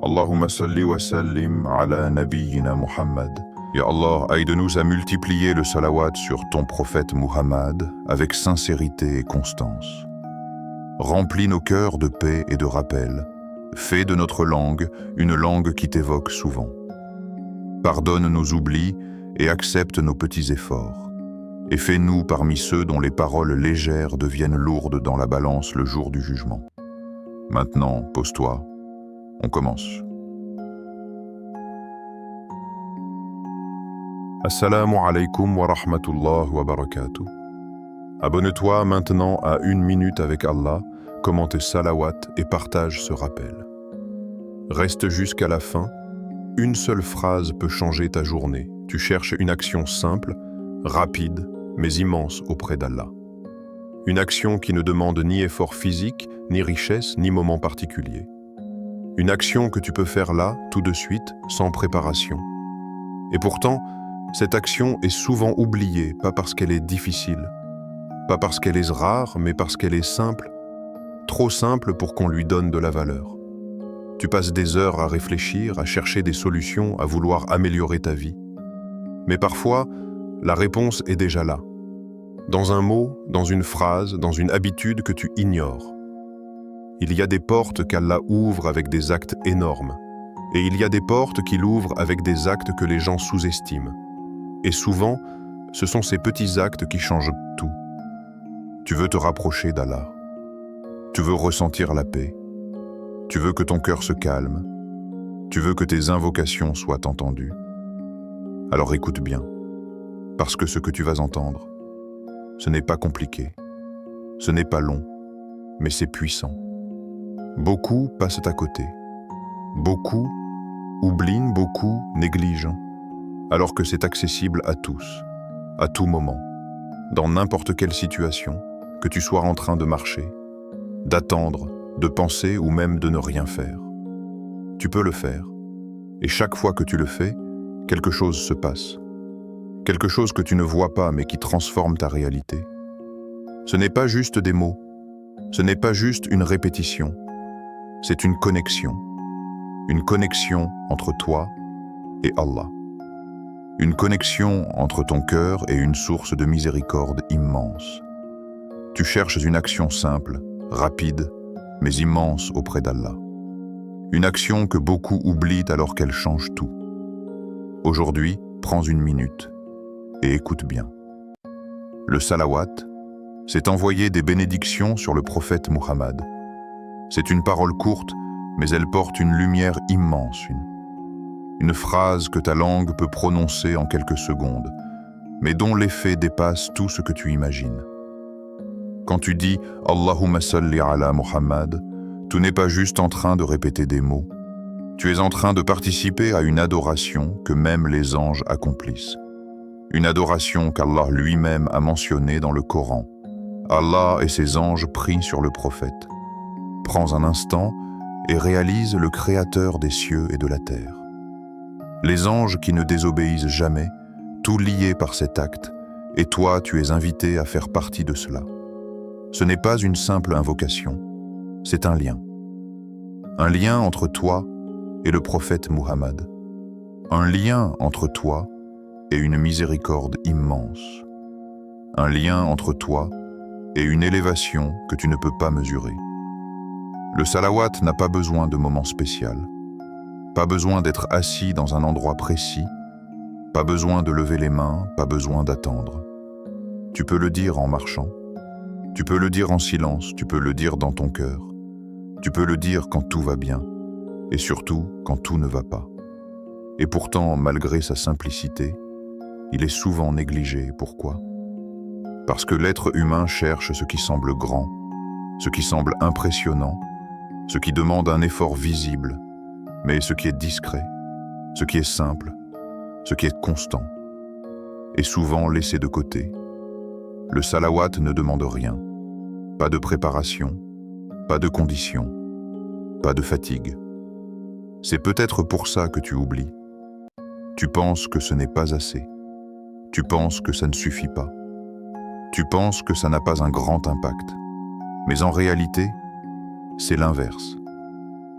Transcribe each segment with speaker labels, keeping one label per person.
Speaker 1: Allahumma salli wa sallim ala nabiyyina Muhammad. Ya Allah, aide-nous à multiplier le salawat sur ton prophète Muhammad avec sincérité et constance. Remplis nos cœurs de paix et de rappel. Fais de notre langue une langue qui t'évoque souvent. Pardonne nos oublis et accepte nos petits efforts. Et fais-nous parmi ceux dont les paroles légères deviennent lourdes dans la balance le jour du jugement. Maintenant, pose-toi. On commence. Assalamu alaikum wa rahmatullah wa barakatuh. Abonne-toi maintenant à 1 minute avec Allah, commente salawat et partage ce rappel. Reste jusqu'à la fin. Une seule phrase peut changer ta journée. Tu cherches une action simple, rapide, mais immense auprès d'Allah. Une action qui ne demande ni effort physique, ni richesse, ni moment particulier. Une action que tu peux faire là, tout de suite, sans préparation. Et pourtant, cette action est souvent oubliée, pas parce qu'elle est difficile, pas parce qu'elle est rare, mais parce qu'elle est simple, trop simple pour qu'on lui donne de la valeur. Tu passes des heures à réfléchir, à chercher des solutions, à vouloir améliorer ta vie. Mais parfois, la réponse est déjà là. Dans un mot, dans une phrase, dans une habitude que tu ignores. Il y a des portes qu'Allah ouvre avec des actes énormes. Et il y a des portes qu'il ouvre avec des actes que les gens sous-estiment. Et souvent, ce sont ces petits actes qui changent tout. Tu veux te rapprocher d'Allah. Tu veux ressentir la paix. Tu veux que ton cœur se calme. Tu veux que tes invocations soient entendues. Alors écoute bien, parce que ce que tu vas entendre, ce n'est pas compliqué, ce n'est pas long, mais c'est puissant. Beaucoup passent à côté. Beaucoup oublient, beaucoup négligent, alors que c'est accessible à tous, à tout moment, dans n'importe quelle situation, que tu sois en train de marcher, d'attendre, de penser ou même de ne rien faire. Tu peux le faire, et chaque fois que tu le fais, quelque chose se passe. Quelque chose que tu ne vois pas mais qui transforme ta réalité. Ce n'est pas juste des mots, ce n'est pas juste une répétition, c'est une connexion entre toi et Allah. Une connexion entre ton cœur et une source de miséricorde immense. Tu cherches une action simple, rapide, mais immense auprès d'Allah. Une action que beaucoup oublient alors qu'elle change tout. Aujourd'hui, prends 1 minute et écoute bien. Le salawat, c'est envoyer des bénédictions sur le prophète Muhammad. C'est une parole courte, mais elle porte une lumière immense, une phrase que ta langue peut prononcer en quelques secondes, mais dont l'effet dépasse tout ce que tu imagines. Quand tu dis « Allahumma salli ala Muhammad », tu n'es pas juste en train de répéter des mots, tu es en train de participer à une adoration que même les anges accomplissent. Une adoration qu'Allah lui-même a mentionnée dans le Coran. Allah et ses anges prient sur le prophète. Prends un instant et réalise le Créateur des cieux et de la terre. Les anges qui ne désobéissent jamais, tout liés par cet acte, et toi tu es invité à faire partie de cela. Ce n'est pas une simple invocation, c'est un lien. Un lien entre toi et le prophète Muhammad. Un lien entre toi et une miséricorde immense. Un lien entre toi et une élévation que tu ne peux pas mesurer. Le salawat n'a pas besoin de moment spécial, pas besoin d'être assis dans un endroit précis, pas besoin de lever les mains, pas besoin d'attendre. Tu peux le dire en marchant, tu peux le dire en silence, tu peux le dire dans ton cœur, tu peux le dire quand tout va bien, et surtout quand tout ne va pas. Et pourtant, malgré sa simplicité, il est souvent négligé. Pourquoi ? Parce que l'être humain cherche ce qui semble grand, ce qui semble impressionnant, ce qui demande un effort visible, mais ce qui est discret, ce qui est simple, ce qui est constant, est souvent laissé de côté. Le salawat ne demande rien, pas de préparation, pas de conditions, pas de fatigue. C'est peut-être pour ça que tu oublies. Tu penses que ce n'est pas assez. Tu penses que ça ne suffit pas. Tu penses que ça n'a pas un grand impact. Mais en réalité, c'est l'inverse.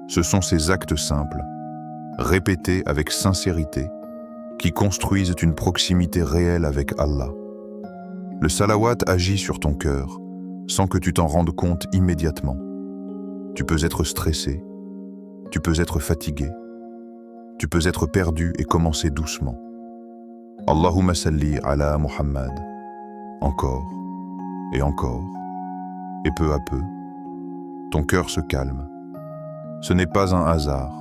Speaker 1: Ce sont ces actes simples, répétés avec sincérité, qui construisent une proximité réelle avec Allah. Le salawat agit sur ton cœur sans que tu t'en rendes compte immédiatement. Tu peux être stressé, tu peux être fatigué, tu peux être perdu et commencer doucement. Allahumma salli ala Muhammad. Encore et encore, et peu à peu, ton cœur se calme. Ce n'est pas un hasard,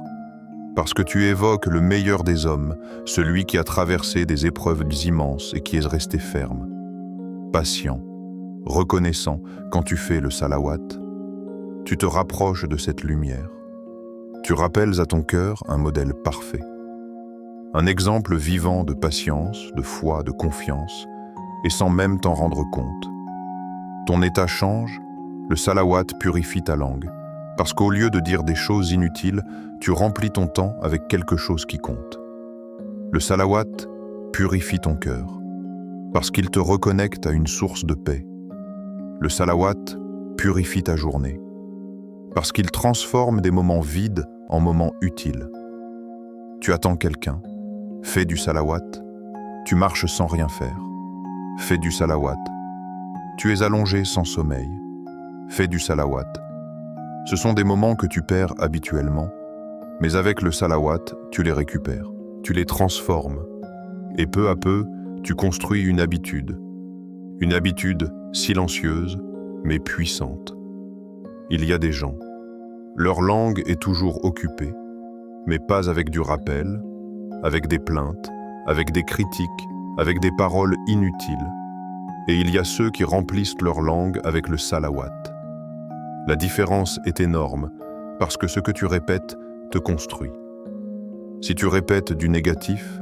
Speaker 1: parce que tu évoques le meilleur des hommes, celui qui a traversé des épreuves immenses et qui est resté ferme, patient, reconnaissant quand tu fais le salawat. Tu te rapproches de cette lumière. Tu rappelles à ton cœur un modèle parfait, un exemple vivant de patience, de foi, de confiance, et sans même t'en rendre compte. Ton état change, le salawat purifie ta langue, parce qu'au lieu de dire des choses inutiles, tu remplis ton temps avec quelque chose qui compte. Le salawat purifie ton cœur, parce qu'il te reconnecte à une source de paix. Le salawat purifie ta journée, parce qu'il transforme des moments vides en moments utiles. Tu attends quelqu'un, fais du salawat, tu marches sans rien faire, fais du salawat. Tu es allongé sans sommeil, fais du salawat. Ce sont des moments que tu perds habituellement, mais avec le salawat, tu les récupères, tu les transformes, et peu à peu, tu construis une habitude silencieuse, mais puissante. Il y a des gens, leur langue est toujours occupée, mais pas avec du rappel, avec des plaintes, avec des critiques, avec des paroles inutiles. Et il y a ceux qui remplissent leur langue avec le salawat. La différence est énorme, parce que ce que tu répètes te construit. Si tu répètes du négatif,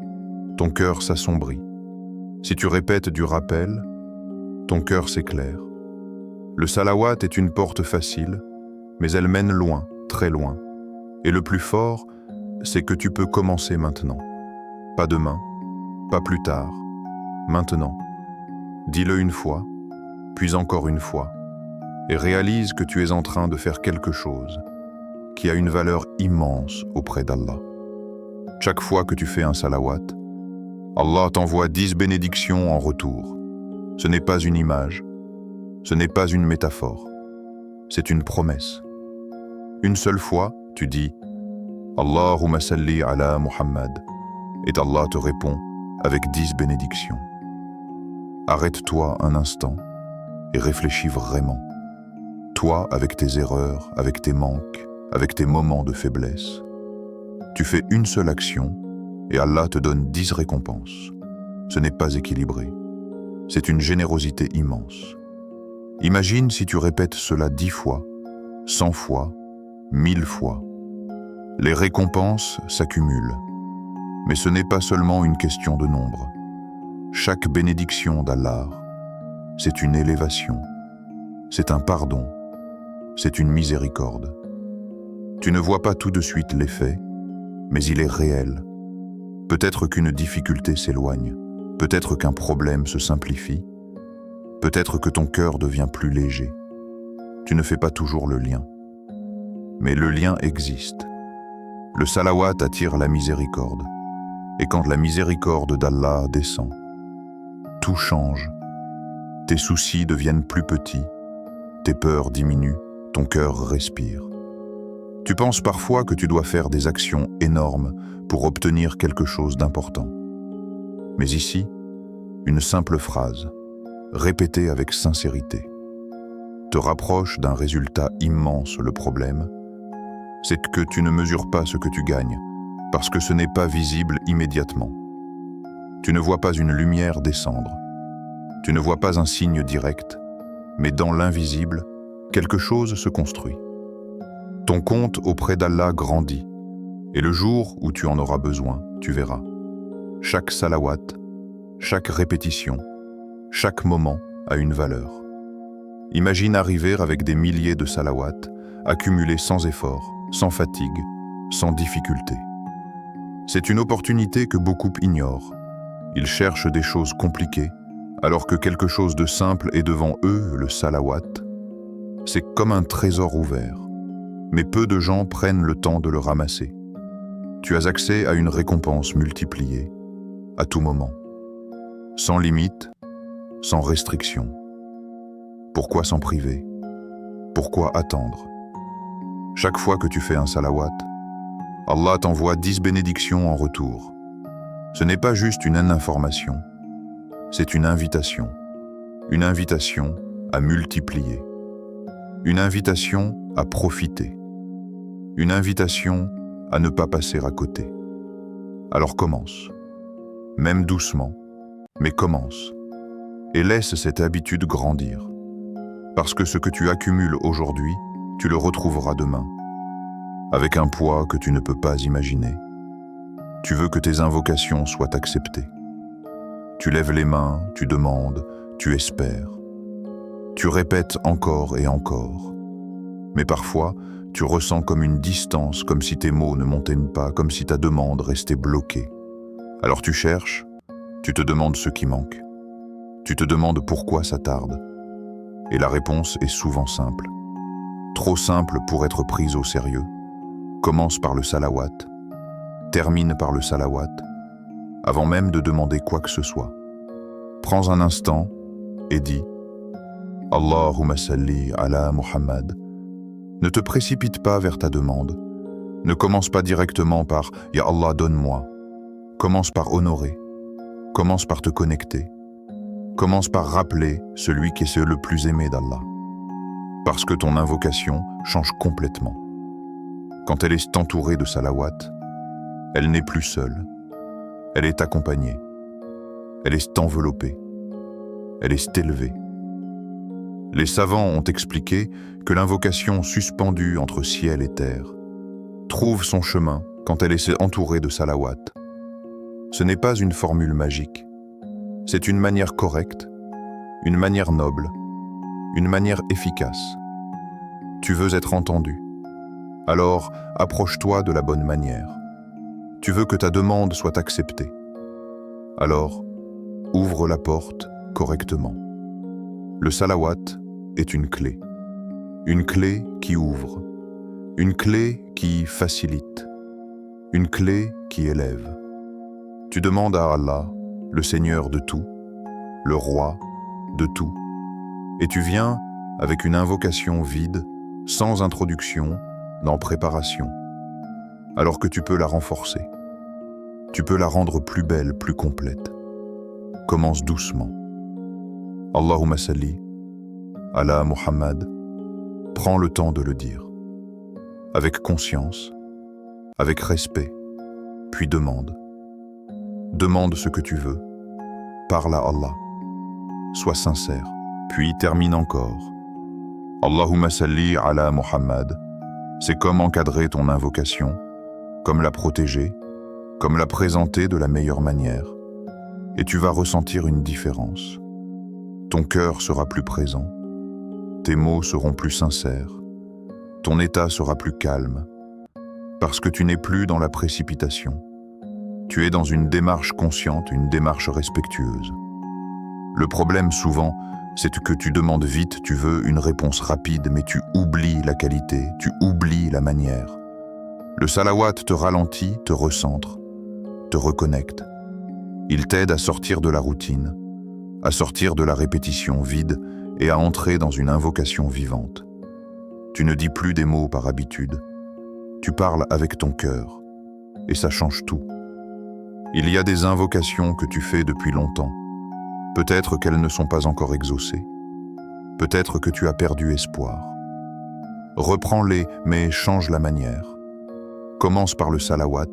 Speaker 1: ton cœur s'assombrit. Si tu répètes du rappel, ton cœur s'éclaire. Le salawat est une porte facile, mais elle mène loin, très loin. Et le plus fort, c'est que tu peux commencer maintenant. Pas demain, pas plus tard, maintenant. Dis-le une fois, puis encore une fois, et réalise que tu es en train de faire quelque chose qui a une valeur immense auprès d'Allah. Chaque fois que tu fais un salawat, Allah t'envoie 10 bénédictions en retour. Ce n'est pas une image, ce n'est pas une métaphore, c'est une promesse. Une seule fois, tu dis « Allahumma salli ala Muhammad » et Allah te répond avec 10 bénédictions. Arrête-toi un instant et réfléchis vraiment. Toi, avec tes erreurs, avec tes manques, avec tes moments de faiblesse. Tu fais une seule action et Allah te donne 10 récompenses. Ce n'est pas équilibré. C'est une générosité immense. Imagine si tu répètes cela 10 fois, 100 fois, 1000 fois. Les récompenses s'accumulent. Mais ce n'est pas seulement une question de nombre. Chaque bénédiction d'Allah, c'est une élévation, c'est un pardon, c'est une miséricorde. Tu ne vois pas tout de suite l'effet, mais il est réel. Peut-être qu'une difficulté s'éloigne, peut-être qu'un problème se simplifie, peut-être que ton cœur devient plus léger. Tu ne fais pas toujours le lien. Mais le lien existe. Le salawat attire la miséricorde. Et quand la miséricorde d'Allah descend, tout change. Tes soucis deviennent plus petits, tes peurs diminuent, ton cœur respire. Tu penses parfois que tu dois faire des actions énormes pour obtenir quelque chose d'important. Mais ici, une simple phrase, répétée avec sincérité, te rapproche d'un résultat immense. Le problème, c'est que tu ne mesures pas ce que tu gagnes, parce que ce n'est pas visible immédiatement. Tu ne vois pas une lumière descendre. Tu ne vois pas un signe direct, mais dans l'invisible, quelque chose se construit. Ton compte auprès d'Allah grandit, et le jour où tu en auras besoin, tu verras. Chaque salawat, chaque répétition, chaque moment a une valeur. Imagine arriver avec des milliers de salawats, accumulés sans effort, sans fatigue, sans difficulté. C'est une opportunité que beaucoup ignorent. Ils cherchent des choses compliquées, alors que quelque chose de simple est devant eux, le salawat. C'est comme un trésor ouvert, mais peu de gens prennent le temps de le ramasser. Tu as accès à une récompense multipliée, à tout moment, sans limite, sans restriction. Pourquoi s'en priver? Pourquoi attendre? Chaque fois que tu fais un salawat, Allah t'envoie 10 bénédictions en retour. Ce n'est pas juste une information, c'est une invitation à multiplier, une invitation à profiter, une invitation à ne pas passer à côté. Alors commence, même doucement, mais commence, et laisse cette habitude grandir, parce que ce que tu accumules aujourd'hui, tu le retrouveras demain, avec un poids que tu ne peux pas imaginer. Tu veux que tes invocations soient acceptées. Tu lèves les mains, tu demandes, tu espères. Tu répètes encore et encore. Mais parfois, tu ressens comme une distance, comme si tes mots ne montaient pas, comme si ta demande restait bloquée. Alors tu cherches, tu te demandes ce qui manque. Tu te demandes pourquoi ça tarde. Et la réponse est souvent simple. Trop simple pour être prise au sérieux. Commence par le salawat. Termine par le salawat, avant même de demander quoi que ce soit. Prends un instant et dis « Allahumma salli ala Muhammad ». Ne te précipite pas vers ta demande. Ne commence pas directement par « Ya Allah, donne-moi ». Commence par honorer. Commence par te connecter. Commence par rappeler celui qui est le plus aimé d'Allah. Parce que ton invocation change complètement. Quand elle est entourée de salawat, elle n'est plus seule, elle est accompagnée, elle est enveloppée, elle est élevée. Les savants ont expliqué que l'invocation suspendue entre ciel et terre trouve son chemin quand elle est entourée de salawat. Ce n'est pas une formule magique, c'est une manière correcte, une manière noble, une manière efficace. Tu veux être entendu, alors approche-toi de la bonne manière. Tu veux que ta demande soit acceptée. Alors, ouvre la porte correctement. Le salawat est une clé qui ouvre, une clé qui facilite, une clé qui élève. Tu demandes à Allah, le Seigneur de tout, le Roi de tout, et tu viens avec une invocation vide, sans introduction, sans préparation. Alors que tu peux la renforcer. Tu peux la rendre plus belle, plus complète. Commence doucement. Allahumma salli ala Muhammad. Prends le temps de le dire. Avec conscience, avec respect, puis demande. Demande ce que tu veux. Parle à Allah. Sois sincère, puis termine encore. Allahumma salli ala Muhammad. C'est comme encadrer ton invocation, comme la protéger, comme la présenter de la meilleure manière. Et tu vas ressentir une différence. Ton cœur sera plus présent, tes mots seront plus sincères, ton état sera plus calme, parce que tu n'es plus dans la précipitation. Tu es dans une démarche consciente, une démarche respectueuse. Le problème souvent, c'est que tu demandes vite, tu veux une réponse rapide, mais tu oublies la qualité, tu oublies la manière. Le salawat te ralentit, te recentre, te reconnecte. Il t'aide à sortir de la routine, à sortir de la répétition vide et à entrer dans une invocation vivante. Tu ne dis plus des mots par habitude, tu parles avec ton cœur, et ça change tout. Il y a des invocations que tu fais depuis longtemps. Peut-être qu'elles ne sont pas encore exaucées. Peut-être que tu as perdu espoir. Reprends-les, mais change la manière. Commence par le salawat,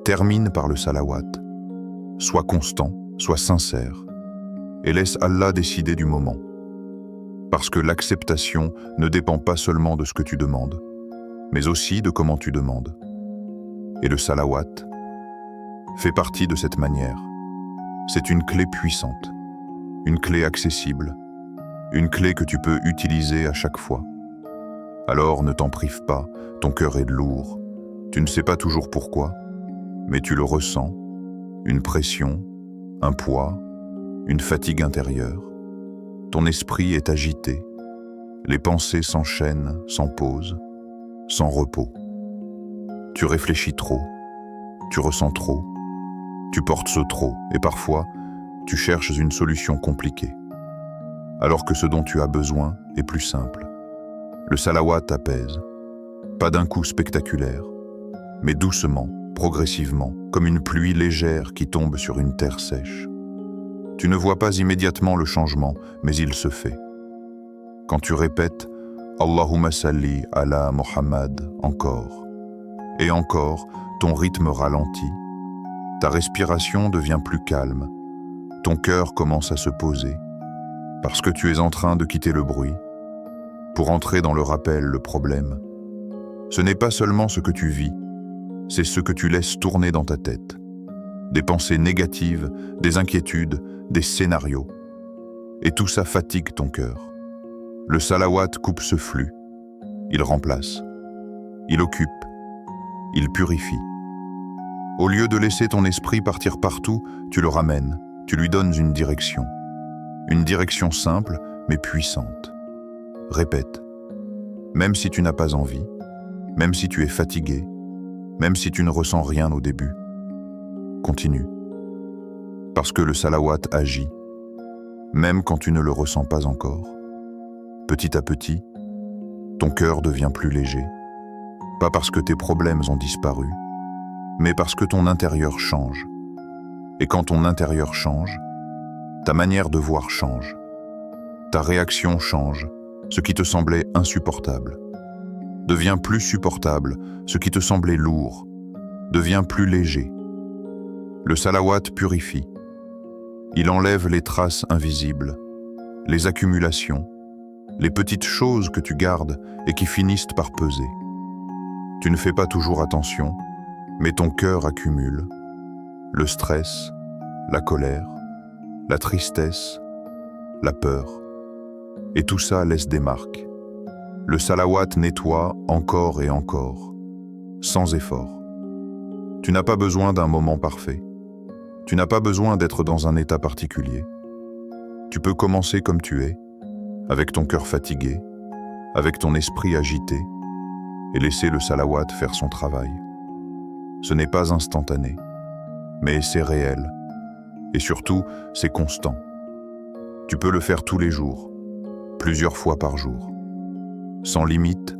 Speaker 1: termine par le salawat. Sois constant, sois sincère, et laisse Allah décider du moment. Parce que l'acceptation ne dépend pas seulement de ce que tu demandes, mais aussi de comment tu demandes. Et le salawat fait partie de cette manière. C'est une clé puissante, une clé accessible, une clé que tu peux utiliser à chaque fois. Alors ne t'en prive pas, ton cœur est lourd. Tu ne sais pas toujours pourquoi, mais tu le ressens, une pression, un poids, une fatigue intérieure. Ton esprit est agité, les pensées s'enchaînent sans pause, sans repos. Tu réfléchis trop, tu ressens trop, tu portes ce trop et parfois, tu cherches une solution compliquée. Alors que ce dont tu as besoin est plus simple. Le salawat apaise, pas d'un coup spectaculaire, mais doucement, progressivement, comme une pluie légère qui tombe sur une terre sèche. Tu ne vois pas immédiatement le changement, mais il se fait. Quand tu répètes « Allahumma salli ala Muhammad » encore, et encore, ton rythme ralentit, ta respiration devient plus calme, ton cœur commence à se poser, parce que tu es en train de quitter le bruit, pour entrer dans le rappel, le problème. Ce n'est pas seulement ce que tu vis, c'est ce que tu laisses tourner dans ta tête. Des pensées négatives, des inquiétudes, des scénarios. Et tout ça fatigue ton cœur. Le salawat coupe ce flux. Il remplace. Il occupe. Il purifie. Au lieu de laisser ton esprit partir partout, tu le ramènes, tu lui donnes une direction. Une direction simple, mais puissante. Répète. Même si tu n'as pas envie, même si tu es fatigué, même si tu ne ressens rien au début, continue. Parce que le salawat agit, même quand tu ne le ressens pas encore. Petit à petit, ton cœur devient plus léger, pas parce que tes problèmes ont disparu, mais parce que ton intérieur change. Et quand ton intérieur change, ta manière de voir change. Ta réaction change, ce qui te semblait insupportable. Devient plus supportable, ce qui te semblait lourd, devient plus léger. Le salawat purifie. Il enlève les traces invisibles, les accumulations, les petites choses que tu gardes et qui finissent par peser. Tu ne fais pas toujours attention, mais ton cœur accumule. Le stress, la colère, la tristesse, la peur. Et tout ça laisse des marques. Le salawat nettoie encore et encore, sans effort. Tu n'as pas besoin d'un moment parfait. Tu n'as pas besoin d'être dans un état particulier. Tu peux commencer comme tu es, avec ton cœur fatigué, avec ton esprit agité, et laisser le salawat faire son travail. Ce n'est pas instantané, mais c'est réel. Et surtout, c'est constant. Tu peux le faire tous les jours, plusieurs fois par jour. Sans limite,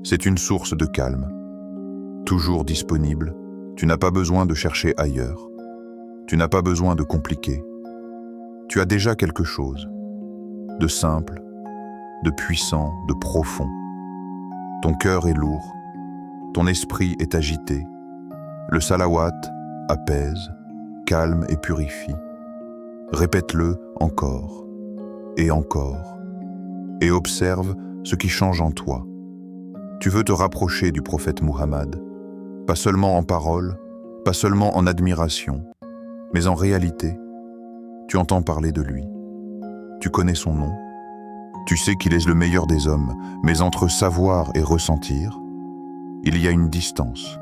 Speaker 1: c'est une source de calme. Toujours disponible, tu n'as pas besoin de chercher ailleurs. Tu n'as pas besoin de compliquer. Tu as déjà quelque chose de simple, de puissant, de profond. Ton cœur est lourd, ton esprit est agité. Le salawat apaise, calme et purifie. Répète-le encore et encore et observe ce qui change en toi. Tu veux te rapprocher du prophète Muhammad, pas seulement en parole, pas seulement en admiration, mais en réalité, tu entends parler de lui. Tu connais son nom. Tu sais qu'il est le meilleur des hommes, mais entre savoir et ressentir, il y a une distance.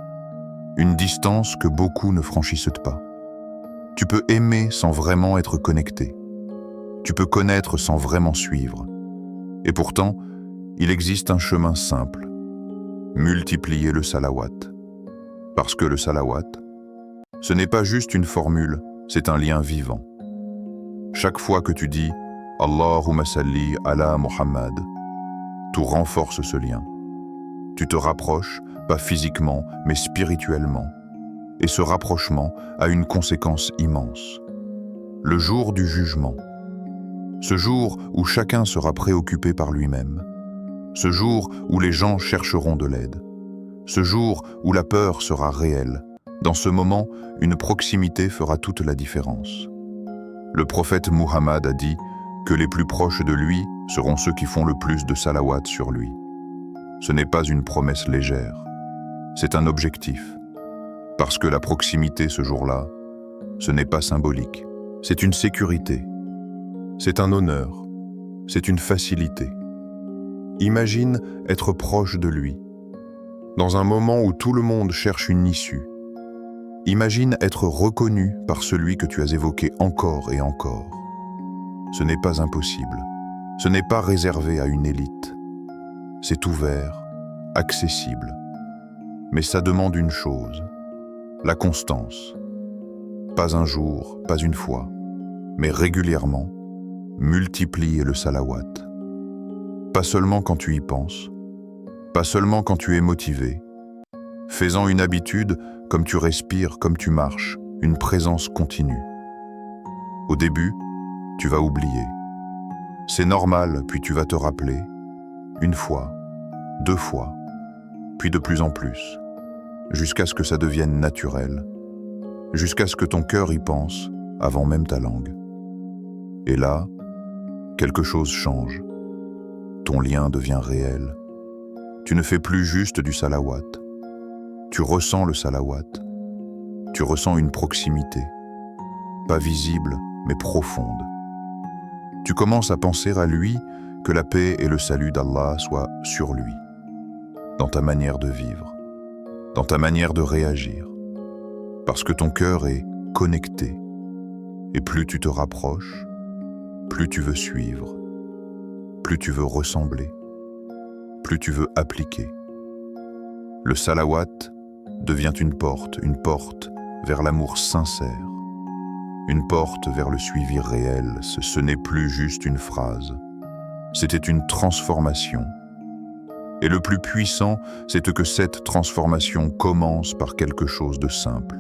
Speaker 1: Une distance que beaucoup ne franchissent pas. Tu peux aimer sans vraiment être connecté. Tu peux connaître sans vraiment suivre. Et pourtant, il existe un chemin simple. Multiplier le salawat. Parce que le salawat, ce n'est pas juste une formule, c'est un lien vivant. Chaque fois que tu dis « Allahumma salli ala Muhammad », tout renforce ce lien. Tu te rapproches, pas physiquement, mais spirituellement. Et ce rapprochement a une conséquence immense. Le jour du jugement. Ce jour où chacun sera préoccupé par lui-même. Ce jour où les gens chercheront de l'aide. Ce jour où la peur sera réelle. Dans ce moment, une proximité fera toute la différence. Le prophète Muhammad a dit que les plus proches de lui seront ceux qui font le plus de salawat sur lui. Ce n'est pas une promesse légère, c'est un objectif. Parce que la proximité ce jour-là, ce n'est pas symbolique. C'est une sécurité, c'est un honneur, c'est une facilité. Imagine être proche de lui, dans un moment où tout le monde cherche une issue. Imagine être reconnu par celui que tu as évoqué encore et encore. Ce n'est pas impossible, ce n'est pas réservé à une élite. C'est ouvert, accessible. Mais ça demande une chose, La constance. Pas un jour, pas une fois, mais régulièrement, multiplier le salawat. Pas seulement quand tu y penses, pas seulement quand tu es motivé. Fais-en une habitude comme tu respires, comme tu marches, une présence continue. Au début, tu vas oublier. C'est normal, puis tu vas te rappeler, une fois, 2 fois, puis de plus en plus, jusqu'à ce que ça devienne naturel, jusqu'à ce que ton cœur y pense avant même ta langue. Et là, quelque chose change. Ton lien devient réel. Tu ne fais plus juste du salawat. Tu ressens le salawat. Tu ressens une proximité, pas visible, mais profonde. Tu commences à penser à lui, que la paix et le salut d'Allah soient sur lui, dans ta manière de vivre, dans ta manière de réagir, parce que ton cœur est connecté. Et plus tu te rapproches, plus tu veux suivre, plus tu veux ressembler, plus tu veux appliquer. Le salawat devient une porte vers l'amour sincère, une porte vers le suivi réel. Ce n'est plus juste une phrase, c'était une transformation. Et le plus puissant, c'est que cette transformation commence par quelque chose de simple.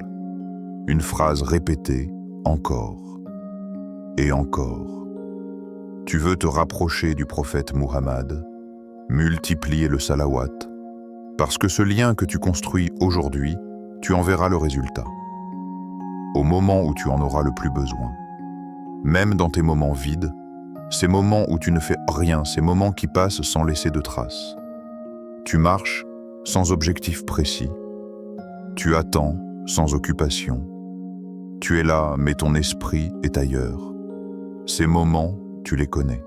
Speaker 1: Une phrase répétée encore et encore. Tu veux te rapprocher du prophète Muhammad, multiplier le salawat, parce que ce lien que tu construis aujourd'hui, tu en verras le résultat. Au moment où tu en auras le plus besoin. Même dans tes moments vides, ces moments où tu ne fais rien, ces moments qui passent sans laisser de traces. Tu marches sans objectif précis. Tu attends sans occupation. Tu es là, mais ton esprit est ailleurs. Ces moments, tu les connais.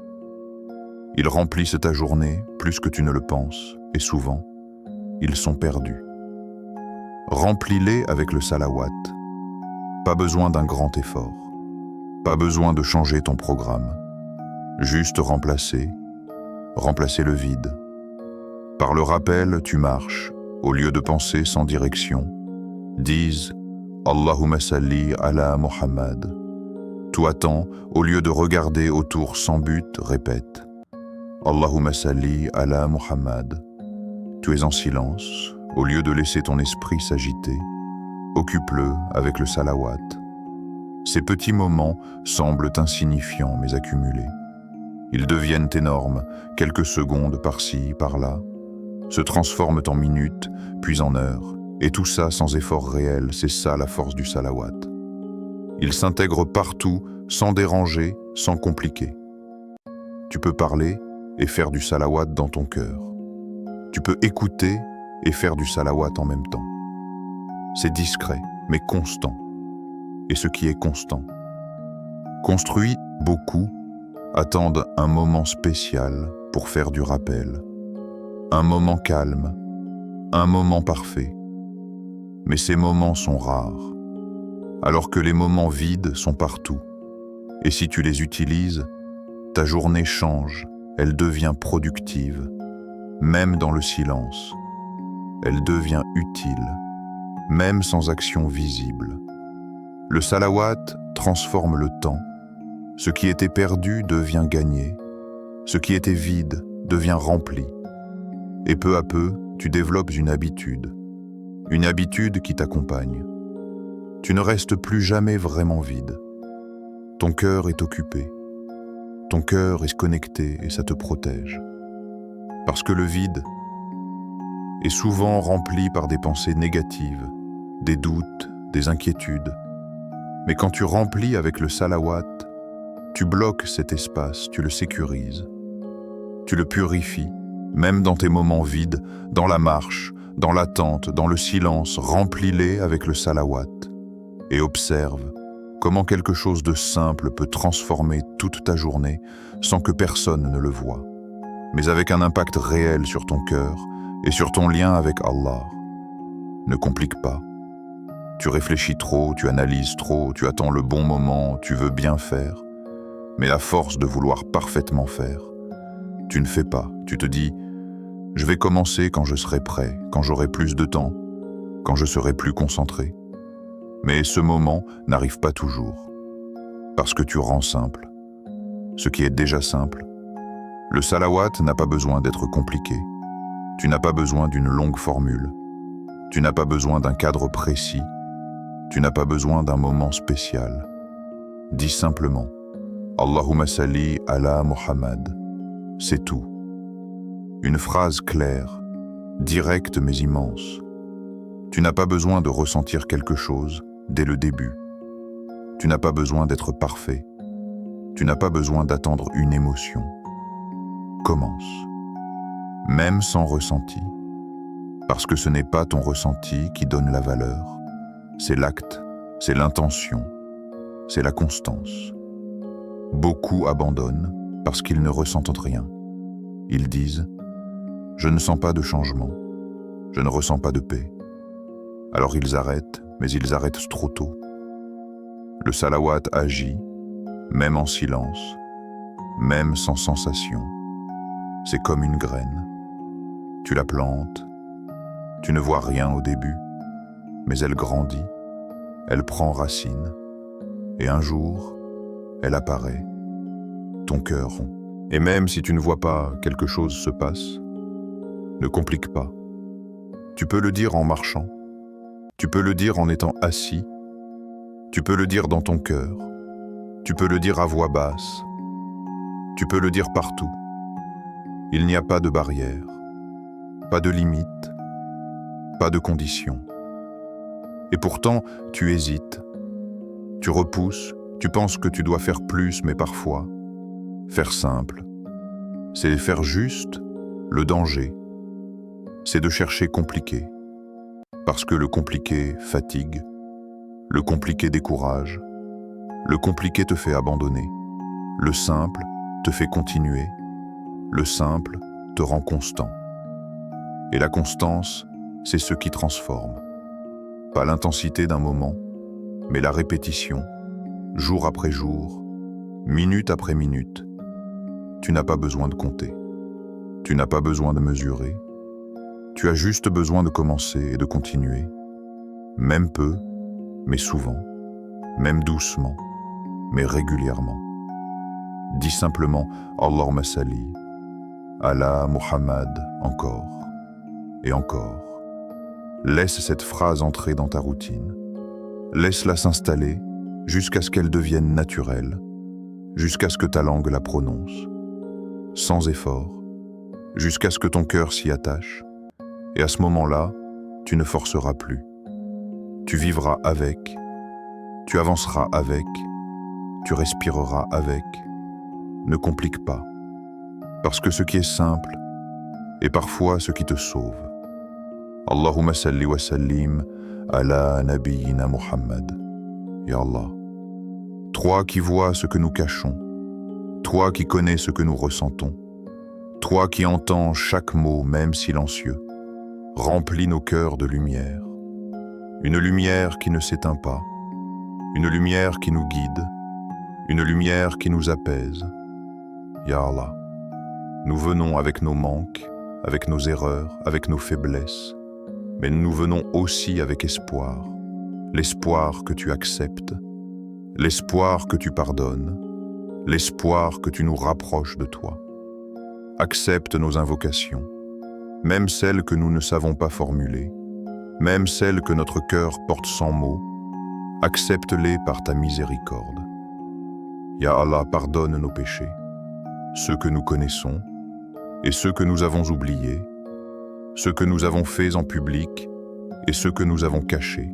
Speaker 1: Ils remplissent ta journée plus que tu ne le penses, et souvent, ils sont perdus. Remplis-les avec le salawat. Pas besoin d'un grand effort. Pas besoin de changer ton programme. Juste remplacer le vide. Par le rappel, tu marches, au lieu de penser sans direction. Dis « Allahumma salli ala Muhammad ». Tu attends, au lieu de regarder autour sans but, répète « Allahumma salli ala Muhammad ». Tu es en silence, au lieu de laisser ton esprit s'agiter. Occupe-le avec le salawat. Ces petits moments semblent insignifiants mais accumulés. Ils deviennent énormes, quelques secondes par-ci, par-là, se transforment en minutes, puis en heures, et tout ça sans effort réel, c'est ça la force du salawat. Il s'intègre partout, sans déranger, sans compliquer. Tu peux parler et faire du salawat dans ton cœur. Tu peux écouter et faire du salawat en même temps. C'est discret, mais constant. Et ce qui est constant. Construit beaucoup, attendent un moment spécial pour faire du rappel. Un moment calme, un moment parfait. Mais ces moments sont rares, alors que les moments vides sont partout. Et si tu les utilises, ta journée change, elle devient productive, même dans le silence. Elle devient utile, même sans action visible. Le salawat transforme le temps. Ce qui était perdu devient gagné. Ce qui était vide devient rempli. Et peu à peu, tu développes une habitude qui t'accompagne. Tu ne restes plus jamais vraiment vide. Ton cœur est occupé. Ton cœur est connecté et ça te protège. Parce que le vide est souvent rempli par des pensées négatives, des doutes, des inquiétudes. Mais quand tu remplis avec le salawat, tu bloques cet espace, tu le sécurises. Tu le purifies, même dans tes moments vides, dans la marche, dans l'attente, dans le silence, remplis-les avec le salawat. Et observe comment quelque chose de simple peut transformer toute ta journée sans que personne ne le voie, mais avec un impact réel sur ton cœur et sur ton lien avec Allah. Ne complique pas. Tu réfléchis trop, tu analyses trop, tu attends le bon moment, tu veux bien faire. Mais à force de vouloir parfaitement faire, tu ne fais pas. Tu te dis « Je vais commencer quand je serai prêt, quand j'aurai plus de temps, quand je serai plus concentré. » Mais ce moment n'arrive pas toujours, parce que tu rends simple ce qui est déjà simple. Le salawat n'a pas besoin d'être compliqué. Tu n'as pas besoin d'une longue formule. Tu n'as pas besoin d'un cadre précis. Tu n'as pas besoin d'un moment spécial. Dis simplement « Allahumma salli ala Muhammad ». C'est tout. Une phrase claire, directe mais immense. Tu n'as pas besoin de ressentir quelque chose dès le début. Tu n'as pas besoin d'être parfait. Tu n'as pas besoin d'attendre une émotion. Commence. Même sans ressenti. Parce que ce n'est pas ton ressenti qui donne la valeur. C'est l'acte, c'est l'intention, c'est la constance. Beaucoup abandonnent parce qu'ils ne ressentent rien. Ils disent « Je ne sens pas de changement, je ne ressens pas de paix ». Alors ils arrêtent, mais ils arrêtent trop tôt. Le salawat agit, même en silence, même sans sensation. C'est comme une graine. Tu la plantes, tu ne vois rien au début, mais elle grandit, elle prend racine, et un jour, elle apparaît, ton cœur rond. Et même si tu ne vois pas quelque chose se passe, ne complique pas. Tu peux le dire en marchant, tu peux le dire en étant assis, tu peux le dire dans ton cœur, tu peux le dire à voix basse, tu peux le dire partout. Il n'y a pas de barrière, pas de limite, pas de condition. Et pourtant, tu hésites, tu repousses, tu penses que tu dois faire plus, mais parfois, faire simple, c'est faire juste le danger. C'est de chercher compliqué, parce que le compliqué fatigue, le compliqué décourage, le compliqué te fait abandonner, le simple te fait continuer, le simple te rend constant. Et la constance, c'est ce qui transforme. Pas l'intensité d'un moment, mais la répétition, jour après jour, minute après minute. Tu n'as pas besoin de compter. Tu n'as pas besoin de mesurer. Tu as juste besoin de commencer et de continuer. Même peu, mais souvent. Même doucement, mais régulièrement. Dis simplement « Allahumma salli » Allah, Muhammad, encore et encore. Laisse cette phrase entrer dans ta routine. Laisse-la s'installer jusqu'à ce qu'elle devienne naturelle, jusqu'à ce que ta langue la prononce, sans effort, jusqu'à ce que ton cœur s'y attache. Et à ce moment-là, tu ne forceras plus. Tu vivras avec, tu avanceras avec, tu respireras avec. Ne complique pas. Parce que ce qui est simple est parfois ce qui te sauve. Allahumma salli wa sallim ala nabiyyina Muhammad. Ya Allah. Toi qui vois ce que nous cachons, toi qui connais ce que nous ressentons, toi qui entends chaque mot, même silencieux, remplis nos cœurs de lumière. Une lumière qui ne s'éteint pas, une lumière qui nous guide, une lumière qui nous apaise. Ya Allah. Nous venons avec nos manques, avec nos erreurs, avec nos faiblesses, mais nous venons aussi avec espoir. L'espoir que tu acceptes, l'espoir que tu pardonnes, l'espoir que tu nous rapproches de toi. Accepte nos invocations, même celles que nous ne savons pas formuler, même celles que notre cœur porte sans mots, accepte-les par ta miséricorde. Ya Allah, pardonne nos péchés, ceux que nous connaissons, et ceux que nous avons oubliés, ceux que nous avons faits en public et ceux que nous avons cachés.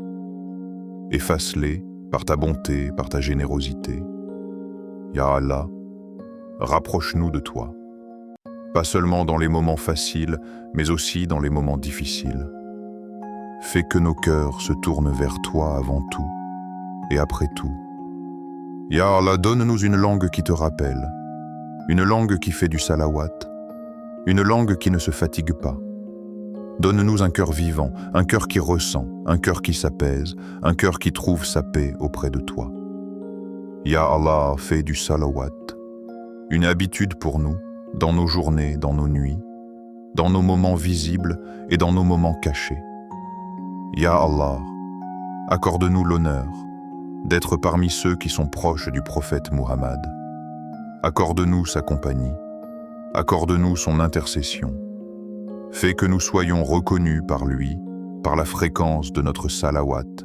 Speaker 1: Efface-les par ta bonté, par ta générosité. Ya Allah, rapproche-nous de toi, pas seulement dans les moments faciles, mais aussi dans les moments difficiles. Fais que nos cœurs se tournent vers toi avant tout et après tout. Ya Allah, donne-nous une langue qui te rappelle, une langue qui fait du salawat, une langue qui ne se fatigue pas. Donne-nous un cœur vivant, un cœur qui ressent, un cœur qui s'apaise, un cœur qui trouve sa paix auprès de toi. Ya Allah, fais du salawat, une habitude pour nous, dans nos journées, dans nos nuits, dans nos moments visibles et dans nos moments cachés. Ya Allah, Accorde-nous l'honneur d'être parmi ceux qui sont proches du prophète Muhammad. Accorde-nous sa compagnie. Accorde-nous son intercession. Fais que nous soyons reconnus par lui, par la fréquence de notre salawat.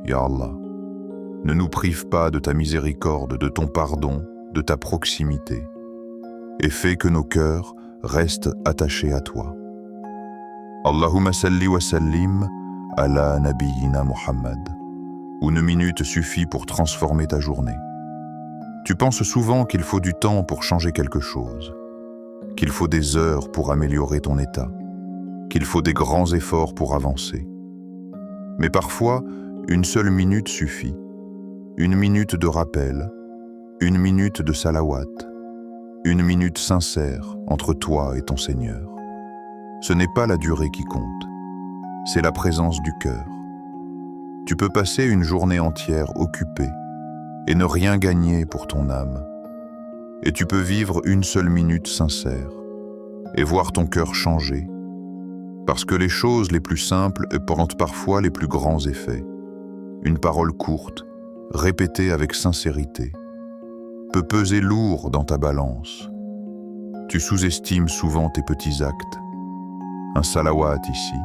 Speaker 1: Ya Allah, ne nous prive pas de ta miséricorde, de ton pardon, de ta proximité, et fais que nos cœurs restent attachés à toi. Allahumma salli wa sallim ala nabiyyina Muhammad. Une minute suffit pour transformer ta journée. Tu penses souvent qu'il faut du temps pour changer quelque chose, qu'il faut des heures pour améliorer ton état, qu'il faut des grands efforts pour avancer. Mais parfois, une seule minute suffit. Une minute de rappel, une minute de salawat, une minute sincère entre toi et ton Seigneur. Ce n'est pas la durée qui compte, c'est la présence du cœur. Tu peux passer une journée entière occupée et ne rien gagner pour ton âme. Et tu peux vivre une seule minute sincère et voir ton cœur changer, parce que les choses les plus simples portent parfois les plus grands effets. Une parole courte, répétée avec sincérité, peut peser lourd dans ta balance. Tu sous-estimes souvent tes petits actes. Un salawat ici,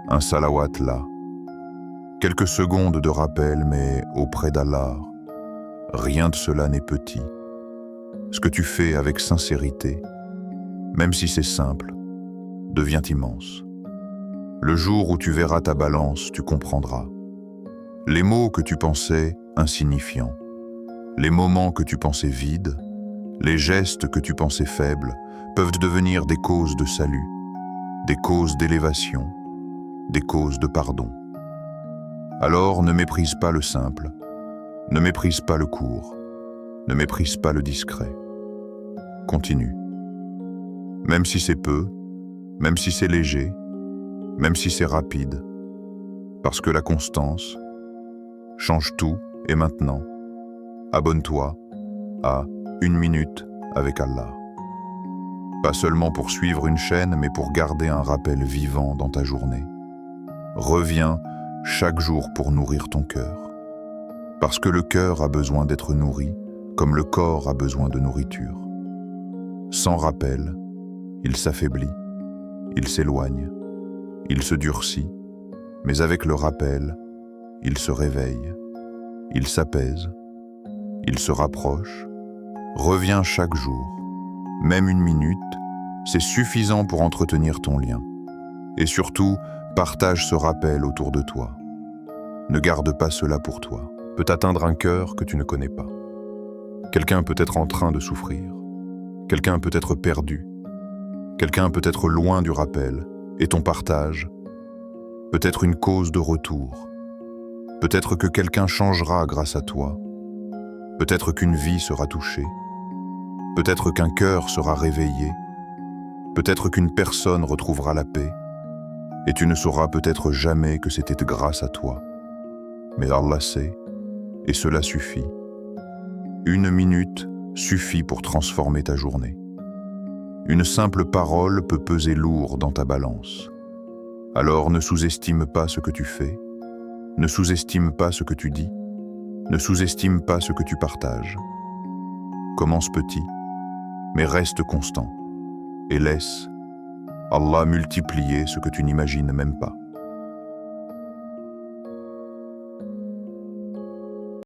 Speaker 1: un salawat là. Quelques secondes de rappel, mais auprès d'Allah, rien de cela n'est petit. Ce que tu fais avec sincérité, même si c'est simple, devient immense. Le jour où tu verras ta balance, tu comprendras. Les mots que tu pensais insignifiants, les moments que tu pensais vides, les gestes que tu pensais faibles, peuvent devenir des causes de salut, des causes d'élévation, des causes de pardon. Alors ne méprise pas le simple, ne méprise pas le court, ne méprise pas le discret. Continue. Même si c'est peu, même si c'est léger, même si c'est rapide, parce que la constance change tout. Et maintenant, abonne-toi à Une minute avec Allah. Pas seulement pour suivre une chaîne, mais pour garder un rappel vivant dans ta journée. Reviens chaque jour pour nourrir ton cœur. Parce que le cœur a besoin d'être nourri, comme le corps a besoin de nourriture. Sans rappel, il s'affaiblit, il s'éloigne, il se durcit, mais avec le rappel, il se réveille, il s'apaise, il se rapproche. Reviens chaque jour, même une minute, c'est suffisant pour entretenir ton lien. Et surtout, partage ce rappel autour de toi. Ne garde pas cela pour toi. Peut atteindre un cœur que tu ne connais pas. Quelqu'un peut être en train de souffrir. Quelqu'un peut être perdu. Quelqu'un peut être loin du rappel. Et ton partage peut être une cause de retour. Peut-être que quelqu'un changera grâce à toi. Peut-être qu'une vie sera touchée. Peut-être qu'un cœur sera réveillé. Peut-être qu'une personne retrouvera la paix. Et tu ne sauras peut-être jamais que c'était grâce à toi. Mais Allah sait, et cela suffit. Une minute suffit pour transformer ta journée. Une simple parole peut peser lourd dans ta balance. Alors ne sous-estime pas ce que tu fais, ne sous-estime pas ce que tu dis, ne sous-estime pas ce que tu partages. Commence petit, mais reste constant, et laisse Allah multiplier ce que tu n'imagines même pas.